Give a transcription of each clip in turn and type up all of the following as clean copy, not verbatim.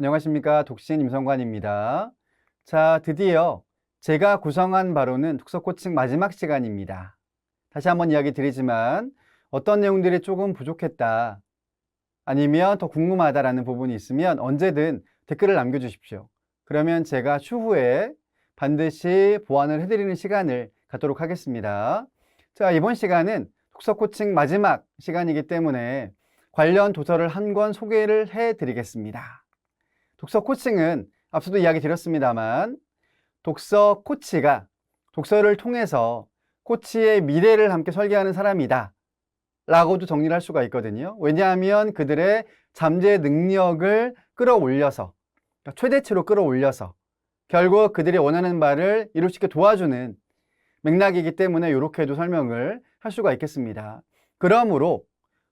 안녕하십니까. 독신 임성관입니다. 자, 드디어 제가 구성한 바로는 독서 코칭 마지막 시간입니다. 다시 한번 이야기 드리지만 어떤 내용들이 조금 부족했다, 아니면 더 궁금하다라는 부분이 있으면 언제든 댓글을 남겨주십시오. 그러면 제가 추후에 반드시 보완을 해드리는 시간을 갖도록 하겠습니다. 자, 이번 시간은 독서 코칭 마지막 시간이기 때문에 관련 도서를 한 권 소개를 해드리겠습니다. 독서 코칭은 앞서도 이야기 드렸습니다만 독서 코치가 독서를 통해서 코치의 미래를 함께 설계하는 사람이다 라고도 정리를 할 수가 있거든요. 왜냐하면 그들의 잠재 능력을 끌어올려서, 최대치로 끌어올려서 결국 그들이 원하는 바를 이룰 수 있게 도와주는 맥락이기 때문에 이렇게도 설명을 할 수가 있겠습니다. 그러므로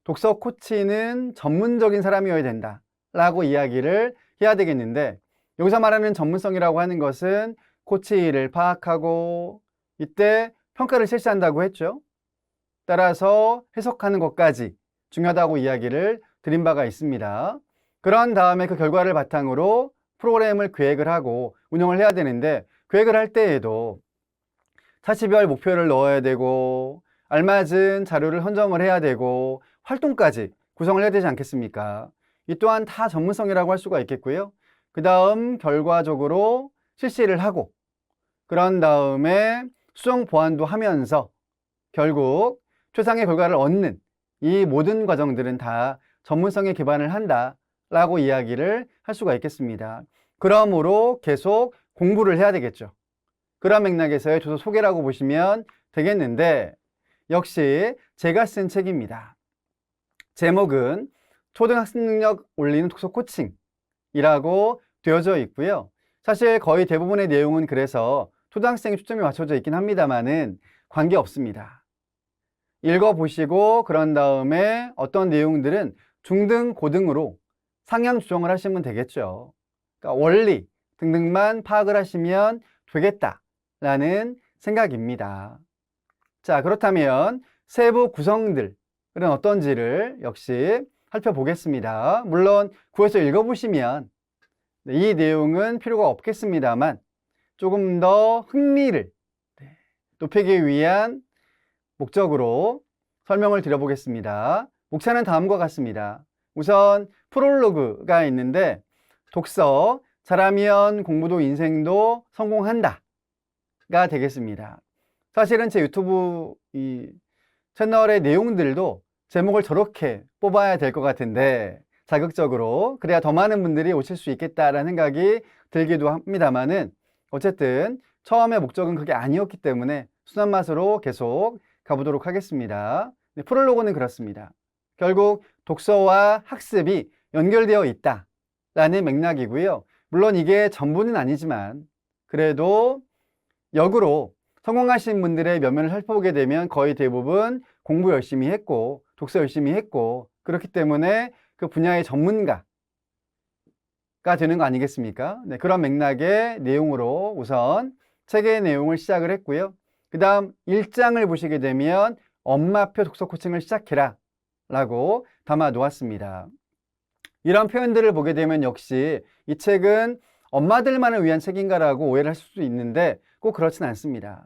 독서 코치는 전문적인 사람이어야 된다 라고 이야기를 해야 되겠는데, 여기서 말하는 전문성이라고 하는 것은 코치를 파악하고 이때 평가를 실시한다고 했죠. 따라서 해석하는 것까지 중요하다고 이야기를 드린 바가 있습니다. 그런 다음에 그 결과를 바탕으로 프로그램을 계획을 하고 운영을 해야 되는데, 계획을 할 때에도 차시별 목표를 넣어야 되고 알맞은 자료를 선정을 해야 되고 활동까지 구성을 해야 되지 않겠습니까? 이 또한 다 전문성이라고 할 수가 있겠고요. 그 다음 결과적으로 실시를 하고 그런 다음에 수정 보완도 하면서 결국 최상의 결과를 얻는 이 모든 과정들은 다 전문성에 기반을 한다라고 이야기를 할 수가 있겠습니다. 그러므로 계속 공부를 해야 되겠죠. 그런 맥락에서의 도서 소개라고 보시면 되겠는데, 역시 제가 쓴 책입니다. 제목은 초등학생 능력 올리는 독서 코칭이라고 되어져 있고요. 사실 거의 대부분의 내용은 그래서 초등학생에 초점이 맞춰져 있긴 합니다만은 관계없습니다. 읽어보시고 그런 다음에 어떤 내용들은 중등, 고등으로 상향 조정을 하시면 되겠죠. 그러니까 원리 등등만 파악을 하시면 되겠다라는 생각입니다. 자, 그렇다면 세부 구성들은 어떤지를 역시 살펴보겠습니다. 물론 구해서 읽어보시면 이 내용은 필요가 없겠습니다만 조금 더 흥미를 높이기 위한 목적으로 설명을 드려보겠습니다. 목차는 다음과 같습니다. 우선 프롤로그가 있는데, 독서 잘하면 공부도 인생도 성공한다 가 되겠습니다. 사실은 제 유튜브 이 채널의 내용들도 제목을 저렇게 뽑아야 될 것 같은데, 자극적으로 그래야 더 많은 분들이 오실 수 있겠다라는 생각이 들기도 합니다만은, 어쨌든 처음에 목적은 그게 아니었기 때문에 순한 맛으로 계속 가보도록 하겠습니다. 프롤로그는 그렇습니다. 결국 독서와 학습이 연결되어 있다라는 맥락이고요. 물론 이게 전부는 아니지만 그래도 역으로 성공하신 분들의 면면을 살펴보게 되면 거의 대부분 공부 열심히 했고 독서 열심히 했고 그렇기 때문에 그 분야의 전문가가 되는 거 아니겠습니까? 네, 그런 맥락의 내용으로 우선 책의 내용을 시작을 했고요. 그 다음 1장을 보시게 되면 엄마표 독서 코칭을 시작해라 라고 담아 놓았습니다. 이런 표현들을 보게 되면 역시 이 책은 엄마들만을 위한 책인가라고 오해를 하실 수도 있는데 꼭 그렇진 않습니다.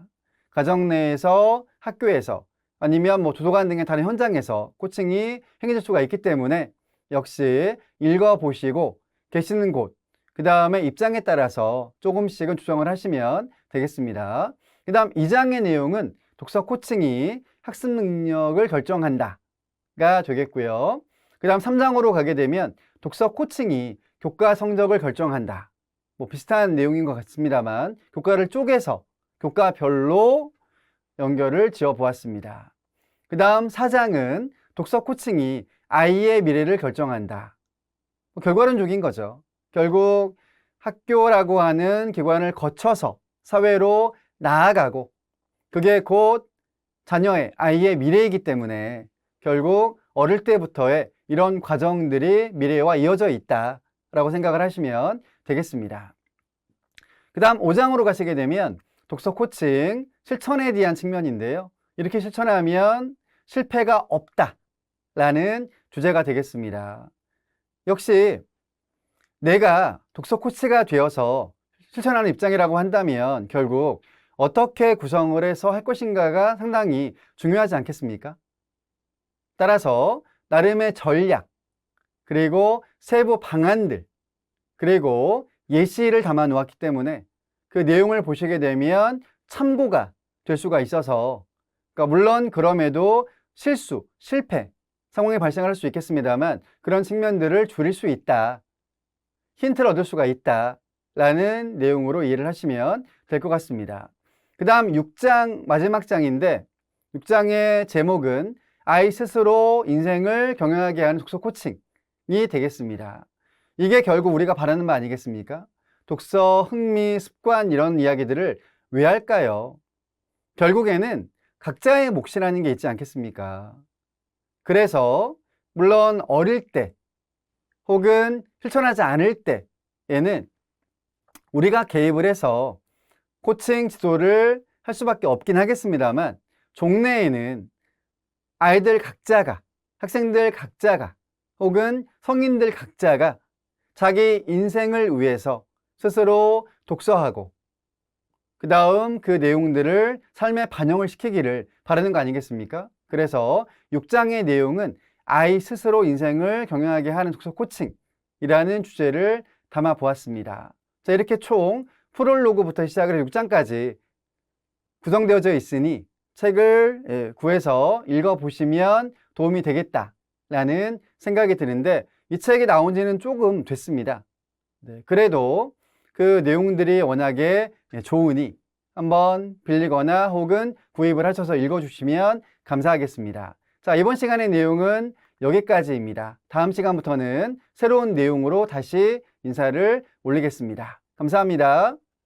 가정 내에서, 학교에서, 아니면 도서관 등의 다른 현장에서 코칭이 행해질 수가 있기 때문에 역시 읽어보시고 계시는 곳, 그 다음에 입장에 따라서 조금씩은 조정을 하시면 되겠습니다. 그 다음 2장의 내용은 독서 코칭이 학습 능력을 결정한다 가 되겠고요. 그 다음 3장으로 가게 되면 독서 코칭이 교과 성적을 결정한다. 비슷한 내용인 것 같습니다만 교과를 쪼개서 교과별로 연결을 지어 보았습니다. 그 다음 4장은 독서 코칭이 아이의 미래를 결정한다. 결과론적인 거죠. 결국 학교라고 하는 기관을 거쳐서 사회로 나아가고 그게 곧 자녀의, 아이의 미래이기 때문에 결국 어릴 때부터의 이런 과정들이 미래와 이어져 있다라고 생각을 하시면 되겠습니다. 그 다음 5장으로 가시게 되면 독서 코칭 실천에 대한 측면인데요. 이렇게 실천하면 실패가 없다라는 주제가 되겠습니다. 역시 내가 독서 코치가 되어서 실천하는 입장이라고 한다면 결국 어떻게 구성을 해서 할 것인가가 상당히 중요하지 않겠습니까? 따라서 나름의 전략, 그리고 세부 방안들, 그리고 예시를 담아 놓았기 때문에 그 내용을 보시게 되면 참고가 될 수가 있어서, 그러니까 물론 그럼에도 실수, 실패 상황이 발생할 수 있겠습니다만 그런 측면들을 줄일 수 있다, 힌트를 얻을 수가 있다 라는 내용으로 이해를 하시면 될 것 같습니다. 그 다음 6장 마지막 장인데, 6장의 제목은 아이 스스로 인생을 경영하게 하는 독서 코칭이 되겠습니다. 이게 결국 우리가 바라는 바 아니겠습니까? 독서, 흥미, 습관 이런 이야기들을 왜 할까요? 결국에는 각자의 몫이라는 게 있지 않겠습니까? 그래서 물론 어릴 때 혹은 실천하지 않을 때에는 우리가 개입을 해서 코칭 지도를 할 수밖에 없긴 하겠습니다만, 종래에는 아이들 각자가, 학생들 각자가 혹은 성인들 각자가 자기 인생을 위해서 스스로 독서하고 그 다음 그 내용들을 삶에 반영을 시키기를 바라는 거 아니겠습니까? 그래서 6장의 내용은 아이 스스로 인생을 경영하게 하는 독서 코칭이라는 주제를 담아 보았습니다. 자, 이렇게 총 프롤로그부터 시작을 해서 6장까지 구성되어져 있으니 책을 구해서 읽어보시면 도움이 되겠다라는 생각이 드는데, 이 책이 나온 지는 조금 됐습니다. 그래도 그 내용들이 워낙에 좋으니 한번 빌리거나 혹은 구입을 하셔서 읽어주시면 감사하겠습니다. 자, 이번 시간의 내용은 여기까지입니다. 다음 시간부터는 새로운 내용으로 다시 인사를 올리겠습니다. 감사합니다.